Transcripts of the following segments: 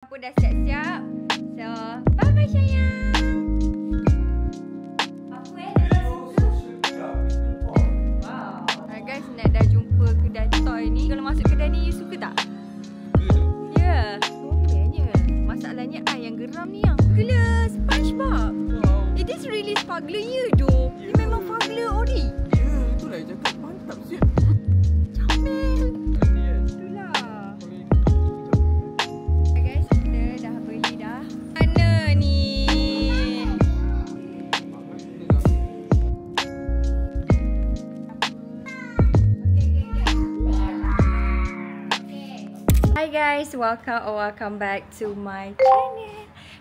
Aku dah siap-siap. So, bye-bye sayang. Apa dah suka? Wow. Hai guys, nak dah jumpa kedai toy ni. Kalau masuk kedai ni, you suka tak? Ya. Okeynya. Masalahnya I yang geram ni yang gila SpongeBob. It is really sparkler you doh. Dia memang sparkler ori. Ya, itulah yang cakap mantap siap. Comel. Itulah. Hai guys, kita dah beli dah. Mana ni? Hi guys, welcome back to my channel.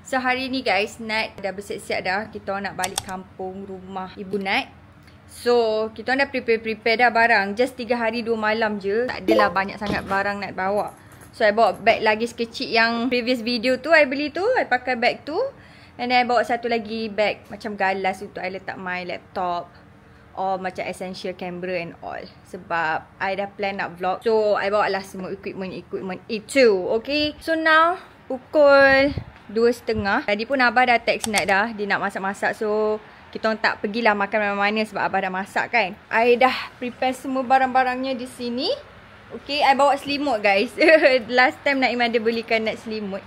So hari ni guys, Nat dah bersiap-siap dah. Kita nak balik kampung rumah ibu Nat. So kita dah prepare dah barang. Just 3 hari 2 malam je. Tak adalah banyak sangat barang nak bawa. So I bawa bag lagi sekecil yang previous video tu I beli tu. I pakai bag tu. And then I bawa satu lagi bag macam galas untuk I letak my laptop. Or macam essential camera and all. Sebab I dah plan nak vlog. So I bawa lah semua equipment itu. Okay. So now pukul 2.30. Tadi pun Abah dah text Nat dah. Dia nak masak-masak. So kita orang tak pergilah makan mana-mana sebab Abah dah masak kan. I dah prepare semua barang-barangnya di sini. Okay. I bawa selimut guys. Last time Naim ada belikan Nat selimut.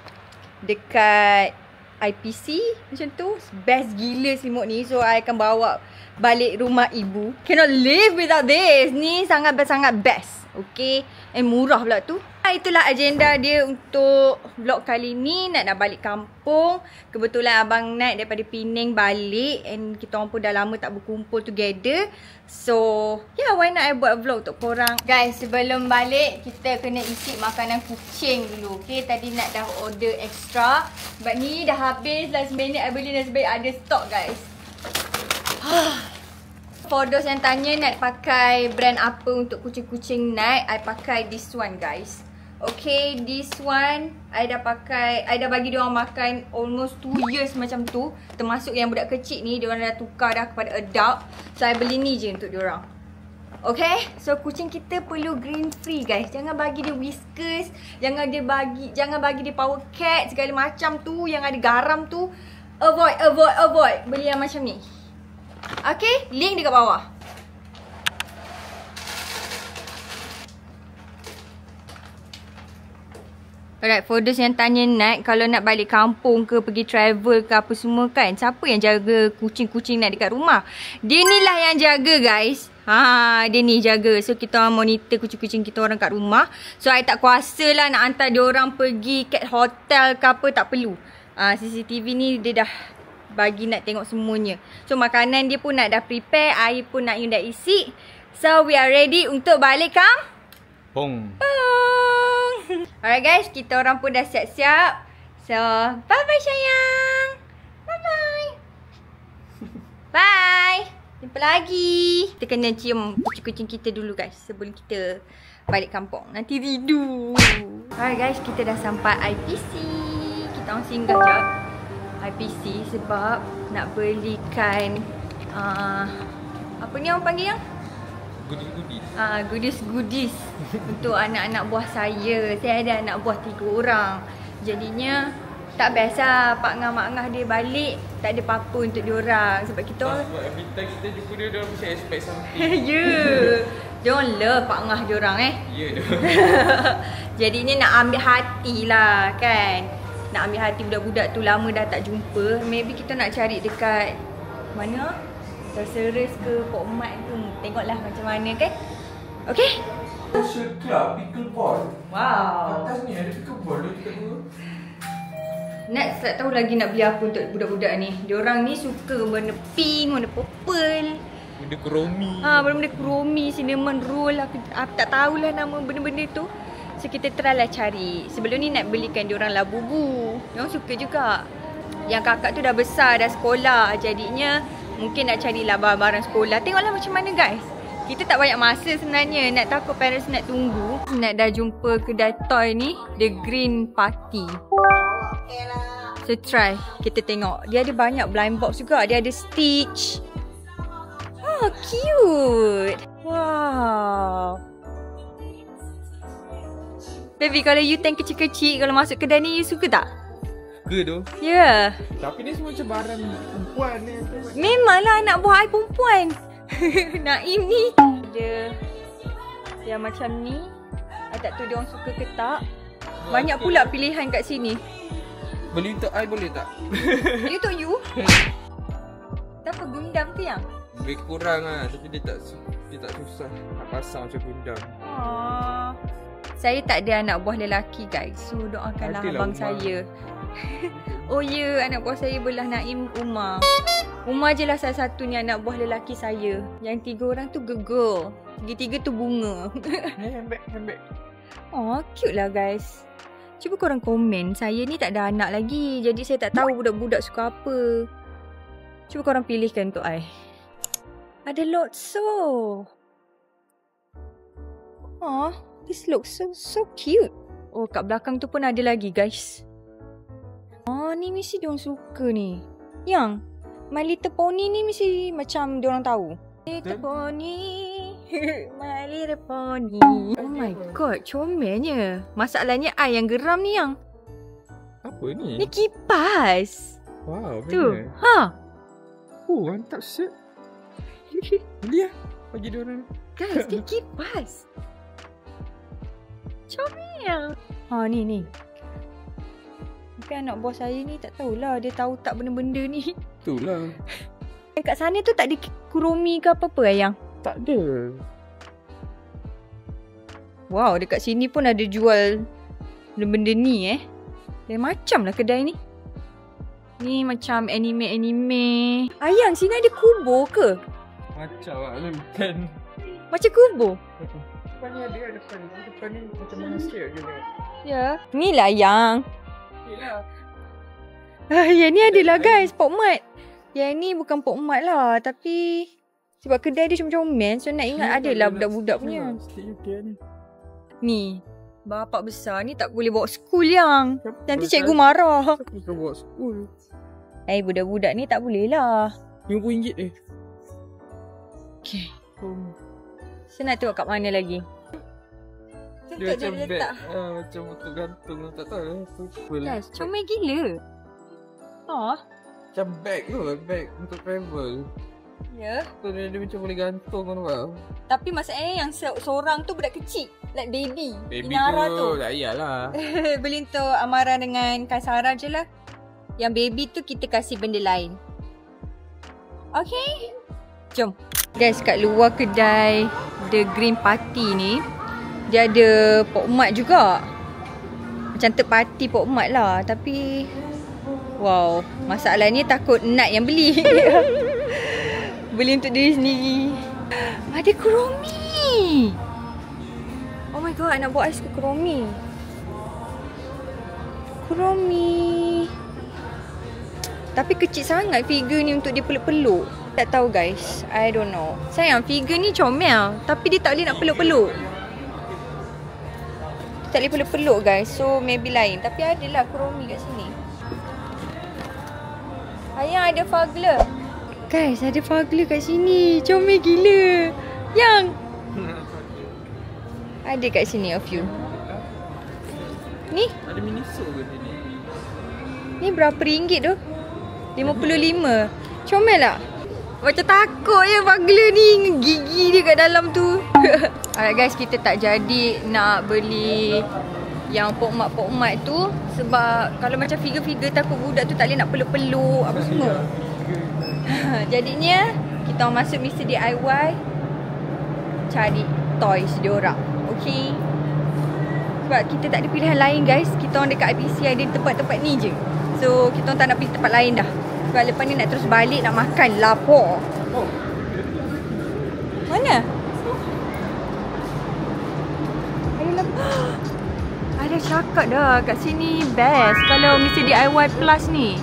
Dekat IPC macam tu. Best gila selimut ni. So I akan bawa balik rumah ibu. Cannot live without this. Ni sangat-sangat best. Okay. And murah pula tu. Itulah agenda dia untuk vlog kali ni. Nak balik kampung. Kebetulan abang Nat daripada Penang balik. And kita orang pun dah lama tak berkumpul together. So yeah, why not I buat vlog untuk korang. Guys, sebelum balik kita kena isi makanan kucing dulu. Okay, tadi Nat dah order extra. Sebab ni dah habis. Last minute I beli nasib baik ada stok guys. For those yang tanya Nat pakai brand apa untuk kucing-kucing Nat, I pakai this one guys. Okay, this one I dah pakai, I dah bagi diorang makan almost 2 years macam tu. Termasuk yang budak kecil ni, diorang dah tukar dah kepada adult. So I beli ni je untuk diorang. Okay, so kucing kita perlu green free guys. Jangan bagi dia whiskers, jangan bagi dia power cat segala macam tu yang ada garam tu. Avoid. Beli yang macam ni. Okay, link dekat bawah. Alright, for those yang tanya Nat, kalau nak balik kampung ke, pergi travel ke apa semua kan, siapa yang jaga kucing-kucing Nat dekat rumah? Dia ni lah yang jaga guys. Dia ni jaga. So kita monitor kucing-kucing kita orang kat rumah. So I tak kuasa lah nak hantar dia orang pergi cat hotel ke apa, tak perlu. CCTV ni dia dah bagi Nat tengok semuanya. So makanan dia pun Nat dah prepare, air pun Nat dah isi. So we are ready untuk balik kampung. Alright guys, kita orang pun dah siap-siap. So bye-bye sayang. Bye-bye. Bye. Jumpa lagi. Kita kena cium kucing-kucing kita dulu guys sebelum kita balik kampung. Nanti rindu. Alright guys, kita dah sampai IPC. Kita orang singgah jap IPC sebab nak belikan apa ni orang panggil yang? Goodies untuk anak-anak buah saya. Saya ada anak buah 3 orang. Jadinya tak biasa Pak Ngah-Mak dia balik tak ada apa-apa untuk diorang. Sebab kita sebab every time kita jumpa dia, dia mesti expect something. Ya. Diorang love Pak Ngah diorang Ya dah. Jadinya nak ambil hati lah kan. Nak ambil hati budak-budak tu, lama dah tak jumpa. Maybe kita nak cari dekat mana? Terseres ke Pok Mat tu. Tengoklah macam mana kan. Okay. Social club pickleball. Wow. Atas ni ada pickleball dia dekat dulu. Nat tak tahu lagi nak beli apa untuk budak-budak ni. Diorang ni suka warna pink, warna purple. Benda kromi. Benda-benda kromi, cinnamon roll. Aku tak tahulah nama benda-benda tu. So kita try lah cari. Sebelum ni nak belikan diorang Labubu. Diorang suka juga. Yang kakak tu dah besar, dah sekolah. Jadinya mungkin nak carilah barang-barang sekolah. Tengoklah macam mana guys. Kita tak banyak masa sebenarnya. Nak takut parents nak tunggu. Nak dah jumpa kedai toy ni. The Green Party. So try. Kita tengok. Dia ada banyak blind box juga. Dia ada Stitch. Oh cute. Wow. Baby, kalau you tank kecil-kecil, kalau masuk kedai ni, you suka tak? Suka tu. Ya. Tapi ni semua macam barang perempuan ni. Memanglah anak buah I perempuan. Naim ni. Ada yang macam ni. I tak tahu dia orang suka ke tak. Banyak pula pilihan kat sini. Beli untuk I boleh tak? Beli untuk you? Kenapa Gundam ke yang? Lebih kurang lah. Tapi dia tak susah nak pasang macam Gundam. Saya tak ada anak buah lelaki guys. So doakanlah Adalah abang Umar. saya. Oh ya, anak buah saya belah Naim Umar. Umar je lah salah satunya anak buah lelaki saya. Yang 3 orang tu girl. 3 tu bunga. Handbag. Oh, cute lah guys. Cuba korang komen. Saya ni tak ada anak lagi. Jadi saya tak tahu budak-budak suka apa. Cuba korang pilihkan untuk I. Ada Lotso. Oh, this looks so cute. Oh, kat belakang tu pun ada lagi guys. Oh, ni mesti diorang suka ni. Yang My Little Pony ni mesti macam diorang tahu. Little Pony. My Little Pony. Oh my god, comelnya. Masalahnya I yang geram ni yang. Apa ni? Ni kipas. Wow, Tu. benar. Ha. Oh, mantap set. Beli lah. Bagi dia orang. Guys, dia kipas. Comel. Ha, ni. Tapi anak buah saya ni tak tahulah. Dia tahu tak benda-benda ni. Itulah. Kat sana tu tak ada Kuromi ke apa-apa Ayang? Tak ada. Wow, dekat sini pun ada jual benda-benda ni Lain macam lah kedai ni. Ni macam anime-anime. Ayang, sini ada kubo ke? Macam lah. Bukan. Macam kubo? Depan ni ada. Depan ni macam mana sikit juga. Ya. Ni lah Ayang. Yelah. Yang ni adalah guys, Pok Mat. Yang ni bukan Pok Mat lah. Tapi sebab kedai dia comel, so nak ingat adalah budak-budak punya. Ni, bapak besar ni tak boleh bawa school yang. Nanti cikgu marah. Siapa kau bawa school? Budak-budak ni tak boleh lah. RM50 eh. Okay. So nak tengok kat mana lagi? Dia macam beg. Macam motor gantung. Tak tahu lah. Guys, comel gila. Macam beg tu. Beg untuk travel. Ya. Tu dia macam boleh gantung kan bang. Tapi masalahnya yang seorang tu budak kecil. Like baby. Baby Inara tu. tu. Tak iyalah. Beli untuk Amara dengan Kaisara je lah. Yang baby tu kita kasih benda lain. Okay. Jom. Guys, kat luar kedai The Green Party ni, dia ada Pok Mat juga. Macam third party Pok Mat lah. Tapi wow, masalahnya takut Nat yang beli. Beli untuk diri sendiri. Ada Kuromi. Oh my god, anak buat I suka Kuromi. Tapi kecil sangat figure ni untuk dia peluk-peluk. Tak tahu guys, I don't know. Sayang, figure ni comel. Tapi dia tak boleh nak peluk-peluk. Tak boleh peluk-peluk guys. So maybe lain. Tapi adalah Kuromi kat sini. Ayang, ada Fagler. Guys, ada Fagler kat sini. Comel gila. Yang ada kat sini a few. Ni? Ada Miniso ke sini? Ni berapa ringgit tu? 55. Comel tak? Macam takut je Fagler ni. Gigi dia kat dalam tu. Alright guys, kita tak jadi nak beli yang Pok Mat tu. Sebab kalau macam figure-figure takut budak tu tak boleh nak peluk-peluk apa semua. Jadinya kita masuk Mr. DIY cari toys diorang. Okay. Sebab kita tak ada pilihan lain guys. Kita orang dekat IPC ada tempat-tempat ni je. So kita orang tak nak pergi tempat lain dah. Sebab lepas ni nak terus balik nak makan lapar. Oh. Mana? Ada cakap dah kat sini best kalau Mr. DIY Plus ni.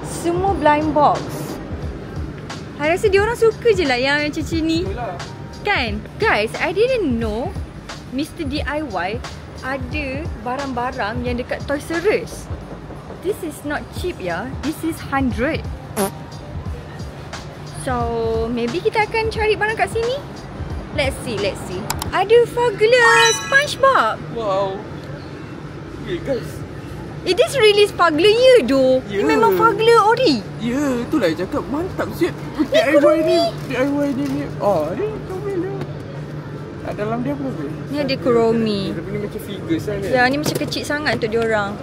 Semua blind box. I rasa dia orang suka je lah yang macam ni. Kan? Guys, I didn't know Mr. DIY ada barang-barang yang dekat Toys R Us. This is not cheap ya. This is 100. So, maybe kita akan cari barang kat sini. Let's see. Ada Fugler SpongeBob. Wow. Okay guys. It is really Fugler ya doh. Ya. Ini memang Fugler ori. Ya, itulah yang cakap mantap siap. DIY ni. Oh, ni comel lah. Kat dalam dia apa? Ni ada Kuromi. Tapi ni macam figures kan. Ya, ni macam kecil sangat untuk diorang.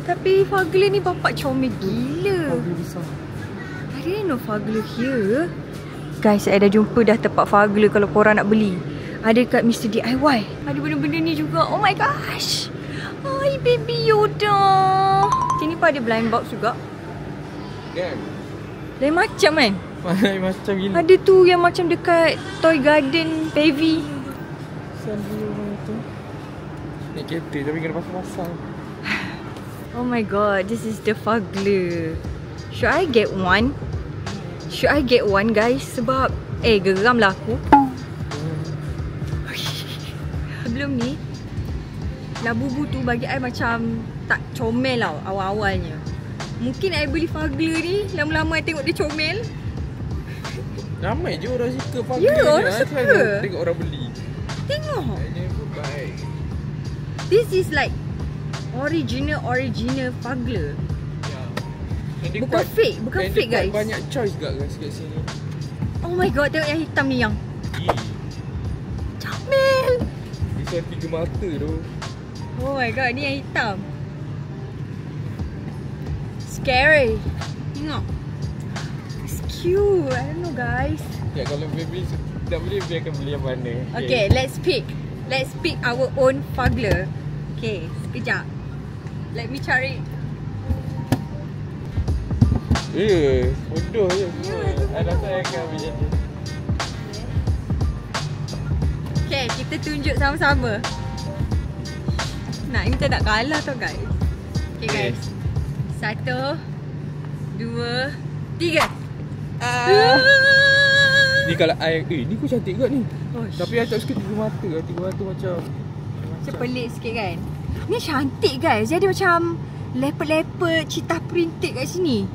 Tapi Fugler ni bapak comel gila. Fugler besar. I didn't know Fugler here. Guys, saya dah jumpa dah tempat Fugler kalau korang nak beli. Ada kat Mr. DIY. Ada benda-benda ni juga. Oh my gosh. Hai baby Yoda. Sini pun ada blind box juga. Kan? Lain macam kan? Lain macam gila. Ada tu yang macam dekat Toy Garden Pavy. Sambil tu. Naik kereta tapi kena pasang-pasang. Oh my god, this is the Fugler. Should I get one? Guys? Sebab geram lah aku. Sebelum ni Labubu tu bagi I macam tak comel tau awal-awalnya. Mungkin I beli Fugler ni, lama-lama I tengok dia comel. Ramai je orang suka Fugler. Ya, orang suka. Tengok orang beli. Tengok. Ini pun baik. This is like original Fugler. Bukan fake guys. Banyak choice kat sini. Oh my god, tengok yang hitam ni yang comel. Bisa 3 mata tu. Oh my god, ni yang hitam. Scary. Tengok. It's cute. I don't know guys. Ya, kalau baby tak boleh, dia akan beli yang mana? Okay, let's pick our own Fugler. Okay, sekejap. Let me cari. Bodoh je. Ada saya akan ambil je. Okay, kita tunjuk sama-sama. Nak, kita nak kalah tau guys. Okay guys. 1, 2, 3. Ni kalau I ni pun cantik kot ni. Oh, tapi I tak suka 3 mata. 3 mata macam pelik sikit kan. Ni cantik guys. Dia ada macam leopard cheetah printed kat sini.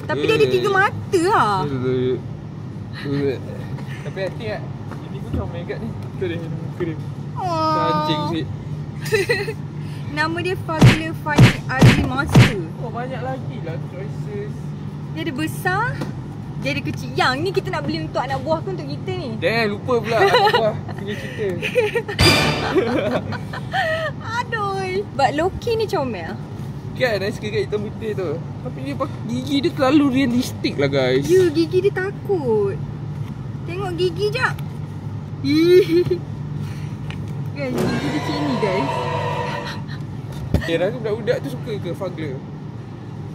Tapi dia ada 3 mata lah. Tapi hati tak? Ini pun comel kat ni. Tu dia muka dia. Anjing sikit. Nama dia Fugler Funny Ugly Monster. Oh, banyak lagi lah choices. Dia ada besar, dia ada kecil. Yang ni kita nak beli untuk anak buah ke untuk kita ni? Damn, lupa pula anak buah punya cerita. Aduh. But Loki ni comel. Kan, I suka kat hitam putih tu. Tapi dia gigi dia terlalu realistik lah guys. Ya, gigi dia takut. Tengok gigi jap. Guys, gigi dia macam ni guys. Rasa budak-budak tu suka ke Fugler?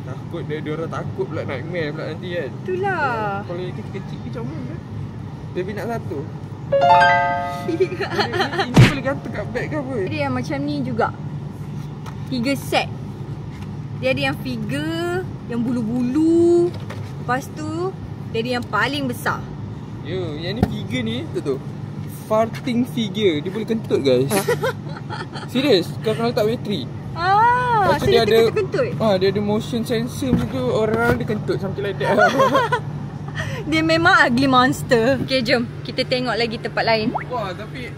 Takut dia orang takut pula nightmare pula nanti kan. Itulah. Kalau yang kecil-kecil ke comel kan? Baby nak satu. Ini boleh gantung kat bag ke apa? Dia yang macam ni juga. 3 set. Dia ada yang figure, yang bulu-bulu. Lepas tu, dia ada yang paling besar. Ya, yang ni figure ni, tu. Farting figure. Dia boleh kentut guys. Serius, kalau letak bateri. So dia kentut-kentut? Dia ada motion sensor macam tu. Orang dia kentut something like that. Dia memang ugly monster. Okay, jom. Kita tengok lagi tempat lain. Wah, tapi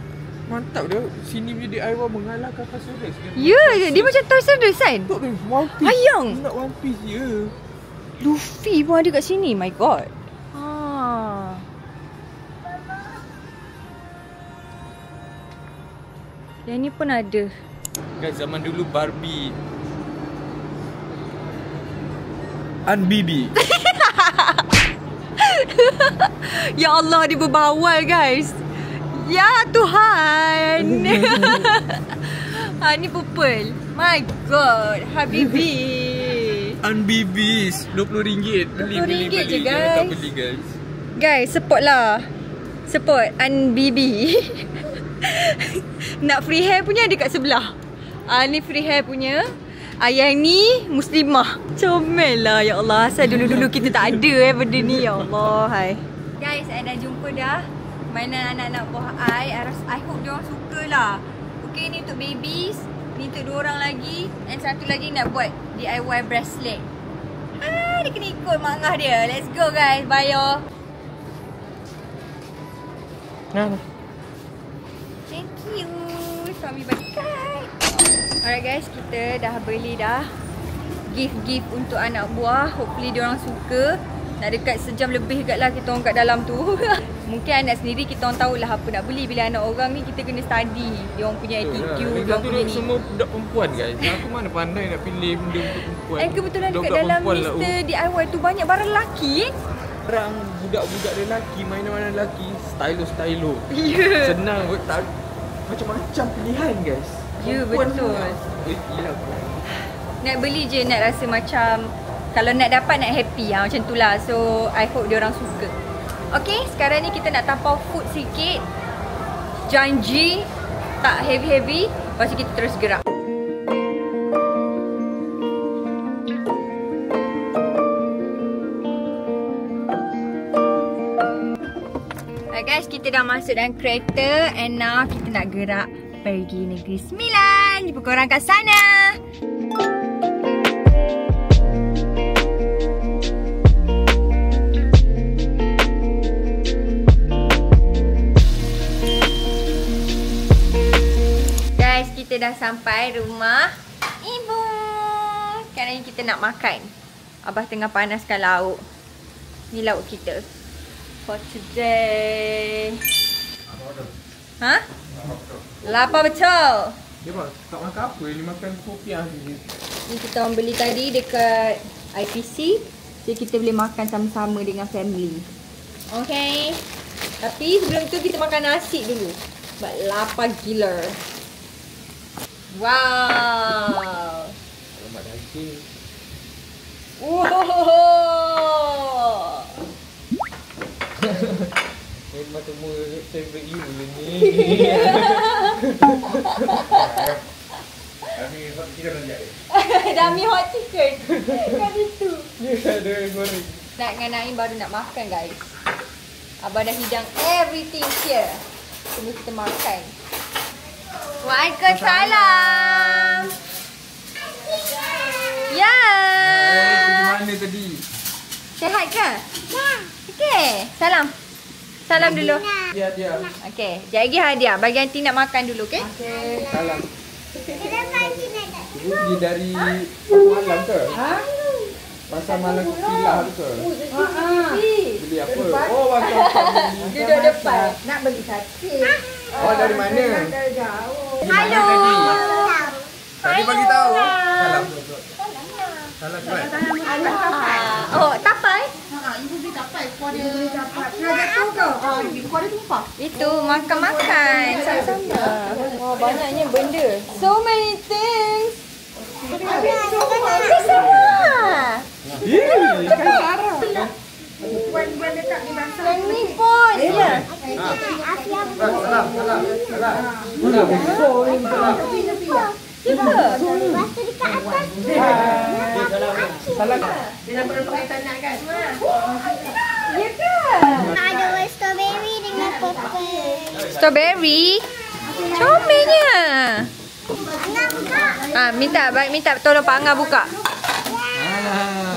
mantap dia. Sini punya DIY mengalahkan Toys R Us. Ya, dia macam Toys R Us kan? Betul ni, One Piece. Ayang. Nak One Piece je. Luffy pun ada kat sini. My god. Yang ni pun ada. Guys, zaman dulu Barbie Unbibi. Ya Allah, dia berbawal guys. Ya Tuhan. Ni purple. My god, Habibi. Unbibis RM20. Beli je guys. Tak beli guys. Guys, support lah. Support Unbibi. Nak free hair punya ada kat sebelah. Ni free hair punya. Yang ni muslimah. Comel lah, ya Allah. Asal dulu-dulu kita tak ada benda ni, ya Allah. Hai. Guys, I dah jumpa dah mainan anak-anak buah I hope diorang suka lah. Okay, ni untuk babies. Ni untuk 2 orang lagi. And satu lagi nak buat DIY bracelet. Dia kena ikut mak ngah dia. Let's go guys, bye yo. Nah. Thank you. Suami bagi kad. Alright guys, kita dah beli dah gift-gift untuk anak buah. Hopefully diorang suka. Nak dekat sejam lebih kat lah kita orang kat dalam tu. Mungkin anak sendiri kita orang tahulah apa nak beli. Bila anak orang ni kita kena study diorang punya attitude, diorang punya ni. Semua budak perempuan guys. Aku mana pandai nak pilih benda untuk perempuan. Kebetulan dekat dalam Mr. DIY tu banyak barang lelaki. Barang budak-budak lelaki, mainan lelaki, stylo. Senang buat tak macam-macam pilihan guys. Ya, betul. Nak beli je nak rasa macam kalau nak dapat nak happy macam tu lah. So I hope diorang suka. Okay, sekarang ni kita nak tampau food sikit. Janji tak heavy-heavy. Lepas tu kita terus gerak. Alright guys, kita dah masuk dalam kereta. And now kita nak gerak pergi Negeri Sembilan. Jumpa korang kat sana. Guys, kita dah sampai rumah ibu. Sekarang ni kita nak makan. Abah tengah panaskan lauk. Ni lauk kita for today. Ha? Lapar betul. Dia tak makan apa, dia makan kopi je. Ni kita orang beli tadi dekat IPC. Jadi kita boleh makan sama-sama dengan family. Okay. Tapi sebelum tu kita makan nasi dulu. Sebab lapar gila. Wow. Lemak daging. Wow. Memang semua favorite you ni. Dami hot chicken dah jadi. Dami hot chicken. Kat situ. Ya, ada goreng. Nak dengan Naim baru nak makan guys. Abang dah hidang everything here. Tunggu kita makan. Waalaikumsalam. Ya. Pergi mana tadi? Sihat ke? Ya. Okey. Salam. Salam dulu. Dia. Okey. Sekejap lagi hadiah. Bagi aunty nak makan dulu, okey? Okey. Salam. Ibu pergi dari pasar malam ke? Ha? Pasar malam Pilah tu ke? Beli apa? Oh, macam Duduk depan. Nak beli sate. Oh, dari mana? Hello. Tadi bagi tahu. Salam. Salam kan? Oh, tapai? Ibu beli tapai kepada Itu makan-makan sama-sama. Wah, banyaknya benda. So many things. Yang ni pun. Ya. Ya ke? ada strawberry dengan purple. Strawberry. Comelnya. Nak buka? Minta tolong Pak Angah buka.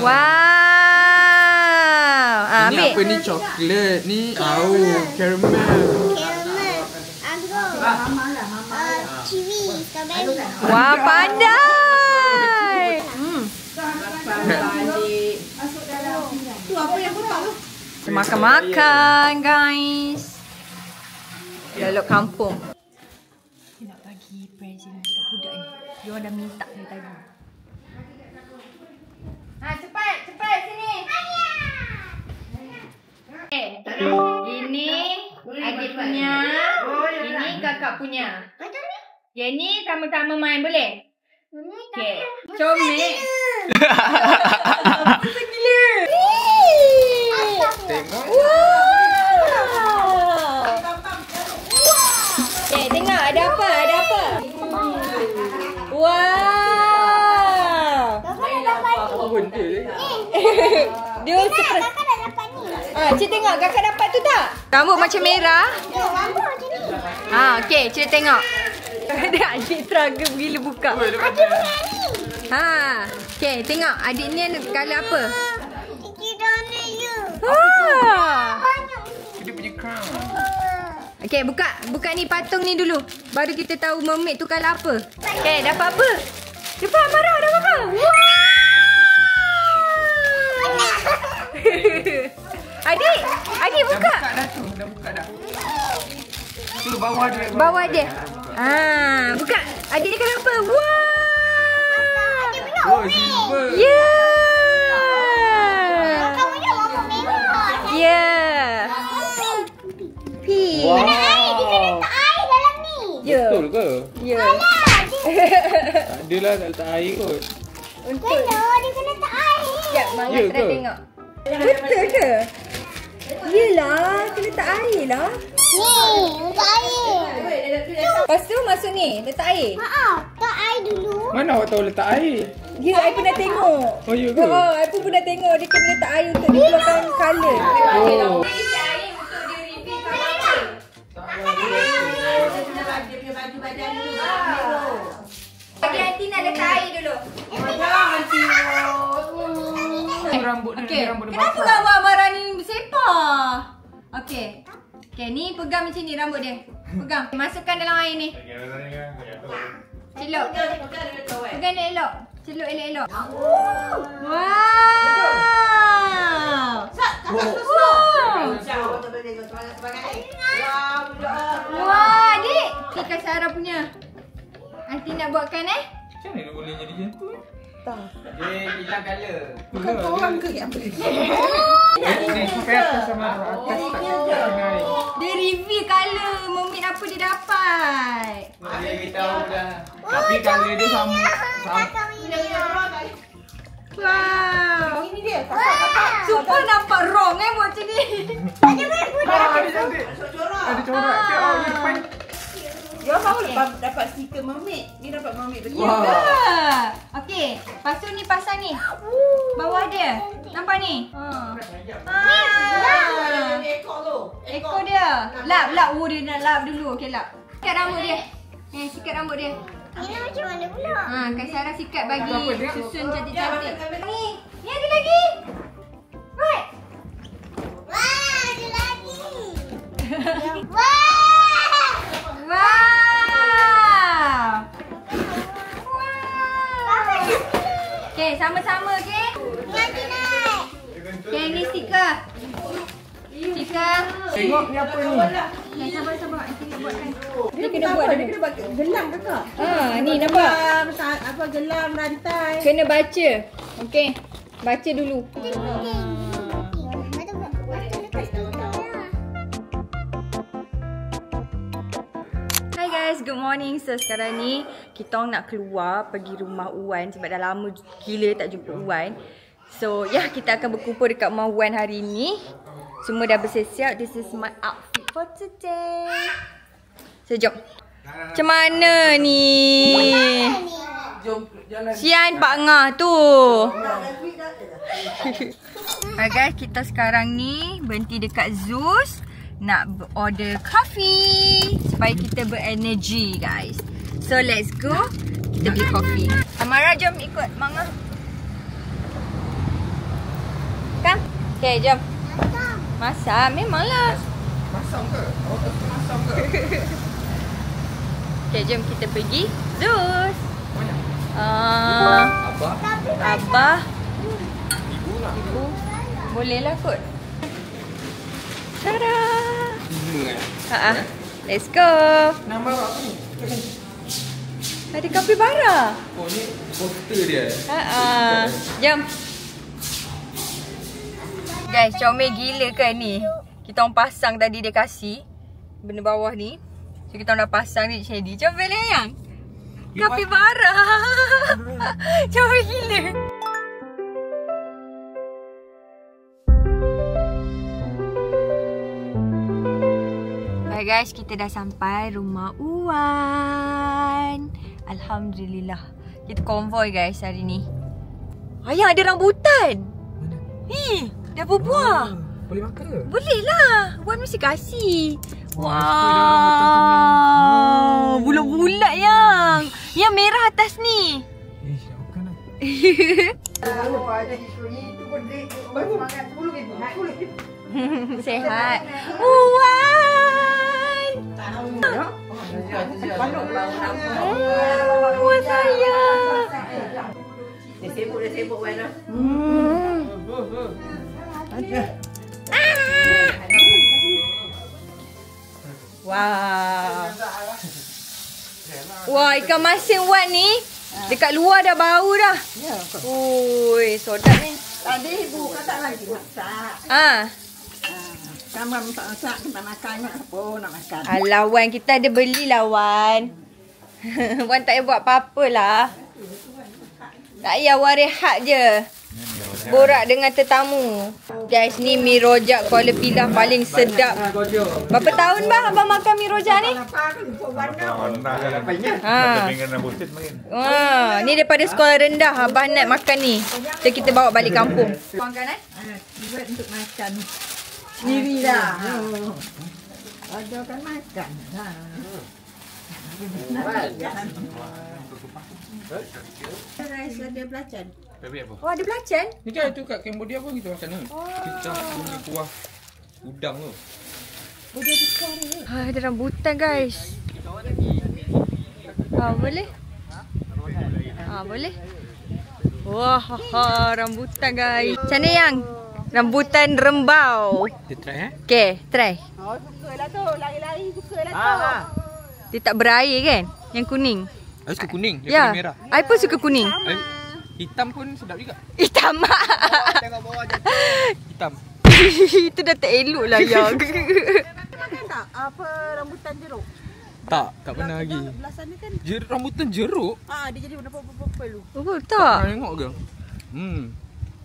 Wow. Ini Ambil. apa ni? Coklat ni. Caramel. Caramel. Kiwi. Strawberry. Wah, pandai. Makan-makan, guys. Lalu kampung. Kita nak bagi present budak-budak ni. Dia orang dah minta dari tadi. Cepat sini. Ini adik punya. Ini kakak punya. Yang ni sama-sama main boleh? Okay. Comel. Gila. Tengok. Wow. Tengok ada apa? Wow. Apa benda ni? Dia seperti Kakak dah dapat ni. Cik tengok kakak dapat tu tak? Rambut macam merah. Rambut macam ni. Okey, Cik tengok. Ada adik struggle gila buka. Okey, tengok adik ni colour apa? Kita ni you. Banyak. Dia punya crown. Okay, buka ni patung ni dulu. Baru kita tahu mermaid tu colour apa. Okay, dapat apa? Cepat Amara, dapat apa? Adik buka. Dah buka dah. Tu bawah dia. Bawah dia. Buka. Adik dia kenapa? Wah. Oh, silver. Yeah. Kamu ni warna merah. Yeah. Pink. Wow. Dia kena letak air dalam ni. Ya. Betul ke? Ya. Adalah tak letak air kot. Untuk. Kena, dia kena letak air. Sekejap, Mama Ya try ke? tengok. Betul ke? Yelah, kena letak air lah. Ni, letak air. Lepas tu masuk ni, letak air. Letak air dulu. Mana awak tahu letak air? Ya, I pernah tengok. Oh, ya ke? I pun pernah tengok dia kena letak air untuk dia keluarkan colour. Oh. Bagi Aunty nak letak air dulu. Rambut dia, Okay, rambut dia kenapa basah. gambar Amara ni bersepah? Okay. Okay, ni pegang macam ni rambut dia. Pegang. Masukkan dalam air ni. Celup. Pegang dia elok. Celup elok-elok. Wow. Wah, adik. Kita Sarah punya. Aunty nak buatkan Macam mana dia boleh jadi macam tu? Dia hilang colour. Bukan orang ke apa? Dia pakai atas sama atas tak kena air. Dia reveal colour mermaid apa dia dapat. Dia beritahu dah. Tapi colour dia sama. Wow. Ini dia. Super nampak wrong buat macam ni. Ada cantik. Ada corak ke? Oh, dia depan. Dia baru dapat stiker mermaid. Ni dapat mermaid betul. Ya. Okey, lepas tu ni pasang ni. Bawah dia. Nampak ni? Ekor tu. Ekor dia. Lap. Oh, dia nak lap dulu. Okey, lap. Sikat rambut dia. Sikat rambut dia. Ini macam mana pula? Kak Sarah sikat bagi Apa dia? susun cantik-cantik. Ni ada lagi. Right. Wah, ada lagi. Wah. Wow. Okay, sama-sama okay. Nanti naik. Okay, ni stiker. Stiker. Tengok ni apa ni? Okay, sabar. Nanti nak buatkan. Dia kena buat gelang kakak. Ni nampak. Gelang, apa gelang rantai. Kena baca. Okay. Baca dulu. Hi guys, good morning. So sekarang ni kita orang nak keluar pergi rumah Uwan sebab dah lama gila tak jumpa Uwan. So kita akan berkumpul dekat rumah Uwan hari ni. Semua dah bersiap. This is my outfit for today. So jom. Macam mana ni? Jom jalan. Sian Pak Ngah tu. Alright guys, kita sekarang ni berhenti dekat Zeus nak order coffee supaya kita berenergi guys. So let's go. Kita beli coffee. Amara jom ikut Mak Ngah. Come. Okay, jom. Masam memanglah. Masam ke? Awak tak suka masam ke? Okay, jom kita pergi Zeus. Mana? Abah. Abah? Ibu nak? Ibu. Boleh lah kot. Tada. Let's go. Nama apa ni? Ada kapibara. Oh, ni poster dia. Jom. Guys, comel gila kan ni. Kita orang pasang tadi dia kasih benda bawah ni. So kita orang dah pasang ni macam ni. Comel yang kapibara. Comel gila. Alright guys, kita dah sampai rumah Uwan. Alhamdulillah. Kita konvoy guys hari ni. Ayah ada rambutan. Mana? Ni, dah berbuah. Boleh makan ke? Boleh lah. Wan mesti kasih. Wah, bulat-bulat yang. Yang merah atas ni. Nak makan lah. Sehat. Wan. Wah sayang. Dia sibuk mana? Wow. Wah, ikan masin Wan ni dekat luar dah bau dah. Ya. Ui, sedap ni. Tadi ibu kata lagi masak. Kamu masak kita makan apa nak makan. Alah Wan, kita ada belilah Wan. Wan tak payah buat apa-apa lah. Tak payah Wan rehat je. Borak dengan tetamu. Guys, ni mi rojak Kuala Pilah paling sedap. Berapa tahun bang abang makan mi rojak ni? Ni daripada sekolah rendah abang nak makan ni. So kita bawa balik kampung. Makan Buat untuk makan sendirilah. Ada kan makan. Rice ada belacan. Oh, ada belacan? Ni kan tu kat Cambodia pun kita makan ni. Kita punya kuah udang tu. Ada rambutan guys. Boleh? Boleh. Wah, rambutan guys. Macam mana yang? Rambutan rembau. Kita try Okay, try. Sukalah tu, lari-lari sukalah tu. Dia tak berair kan? Yang kuning. I suka kuning, Ya, daripada merah. I pun suka kuning. Hitam pun sedap juga. Hitam. Tengok bawah je. Hitam. Itu dah tak elok lah yang. Makan tak? Apa rambutan jeruk? Tak pernah lagi. Belasan ni kan Rambutan jeruk? dia jadi warna purple tu. Oh, tak. Pernah tengok ke?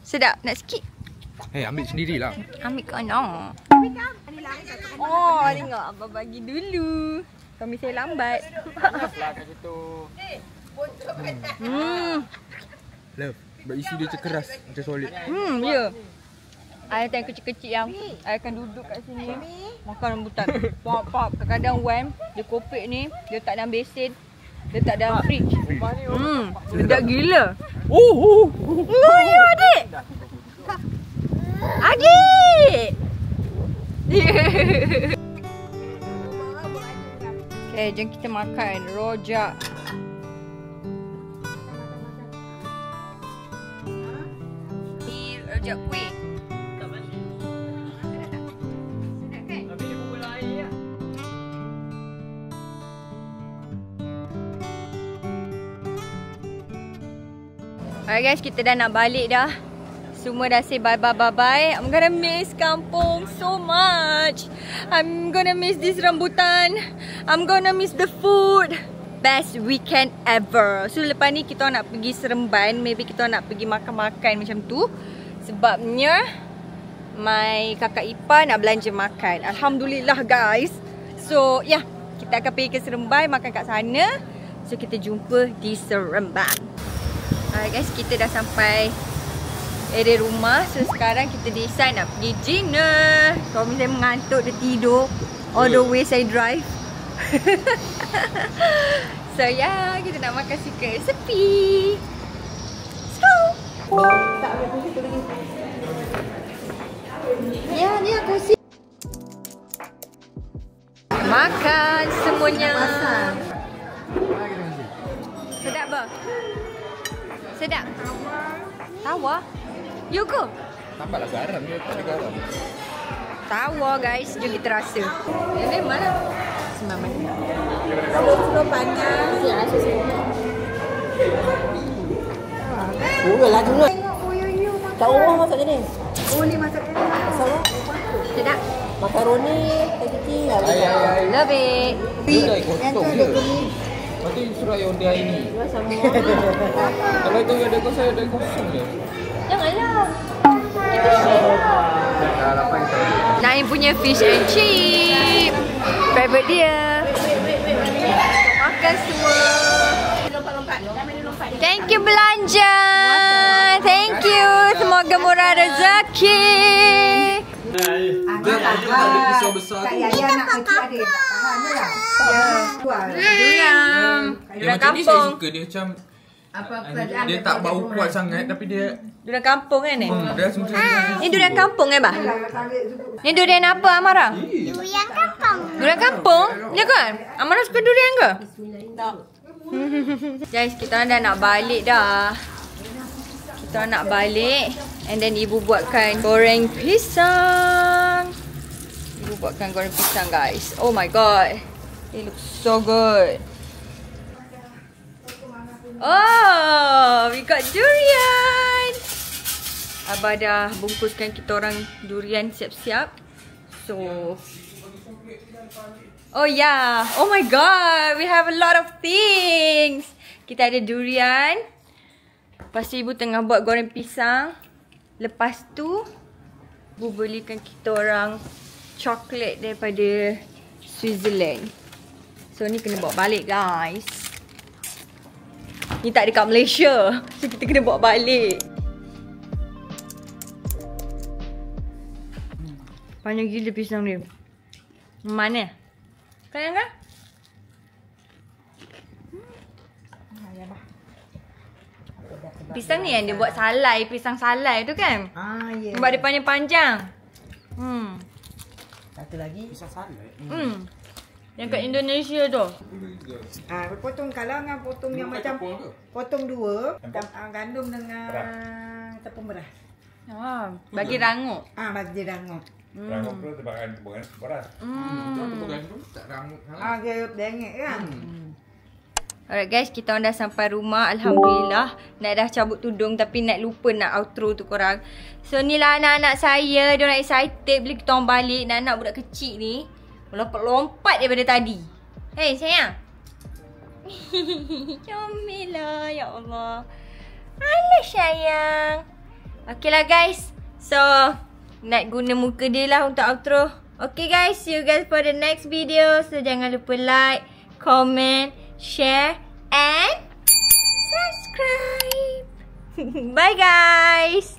Sedap. Nak sikit? Ambil sendirilah. Ambil ke anak. Oh, tengok abang bagi dulu. Kami saya lambat. Love. Sebab isi dia keras, macam solid. Ya. I time kecil-kecil yang I akan duduk kat sini makan rambutan. Pop. Kadang-kadang Wan dia kopek ni, dia tak dalam besen, dia tak dalam fridge. Sedap gila. Ya adik. Adik. Okay, jom kita makan rojak. Ni rojak kuih. Alright guys, kita dah nak balik dah. Semua dah say bye-bye. I'm gonna miss kampung so much. I'm gonna miss this rambutan. I'm gonna miss the food. Best weekend ever. So lepas ni kita nak pergi Seremban. Maybe kita nak pergi makan-makan macam tu. Sebabnya my kakak ipar nak belanja makan. Alhamdulillah guys. So yeah, kita akan pergi ke Seremban, makan kat sana. So kita jumpa di Seremban. Alright guys, kita dah sampai area rumah. So sekarang kita decide nak pergi dinner. Suami saya mengantuk, dia tidur. All the way saya drive. So yeah, kita nak makan sikit sepi. Let's go. Ya, ni aku si. Makan semuanya. Sedap bah? Sedap. Tawa. You go. Tambahlah garam dia, tak ada garam. Tawa guys, jom kita rasa. Ini mana? Semua mana? Slow panjang. Lah dulu. Tak orang masak ni. Oh, ni masak ni. Sedap. Makaroni kecil. Love it. Dia dah kosong je. Lepas tu suruh yang dia ini. Kalau itu ada kosong je. Janganlah. Kita share. Naim punya fish and chip. Favorite dia. Makan semua. Thank you belanja. Thank you. Semoga murah rezeki. Dia ada pisau besar tu. Yang Dia macam ni saya suka. Dia macam Dia tak bau kuat sangat tapi dia Durian kampung kan ni? dia macam Ni durian kampung bah? Ni durian apa Amara? Durian kampung. Durian kampung? Ya kan? Amara suka durian ke? Guys, kita dah nak balik dah. Kita nak balik. And then ibu buatkan goreng pisang. Ibu buatkan goreng pisang guys. Oh my god. It looks so good. Oh, we got durian. Abah dah bungkuskan kita orang durian siap-siap. So, oh yeah. Oh my god, we have a lot of things. Kita ada durian. Lepas tu ibu tengah buat goreng pisang. Lepas tu, ibu belikan kita orang coklat daripada Switzerland. So ni kena bawa balik guys. Ni tak dekat Malaysia. So kita kena bawa balik. Panjang gila pisang dia. Mana? Kalian kan? Pisang ni yang dia buat salai. Pisang salai tu kan? Ya. Sebab dia panjang-panjang. Satu lagi. Yang kat Indonesia tu. Potong kalau dengan potong yang macam potong dua, gandum dengan tepung beras. Bagi rangup. Bagi rangup. Rangup tu tebakan beras. tak rangup. Dia dengek kan. Alright guys, kita dah sampai rumah. Alhamdulillah. Nak dah cabut tudung tapi nak lupa nak outro tu korang. So ni lah anak-anak saya. Diorang excited bila kita orang balik. Anak-anak budak kecil ni lompat-lompat daripada tadi. Hey sayang. Comel lah, ya Allah. Alah sayang. Okay lah guys. So nak guna muka dia lah untuk outro. Okay guys, see you guys for the next video. So jangan lupa like, comment, share and subscribe. Bye guys.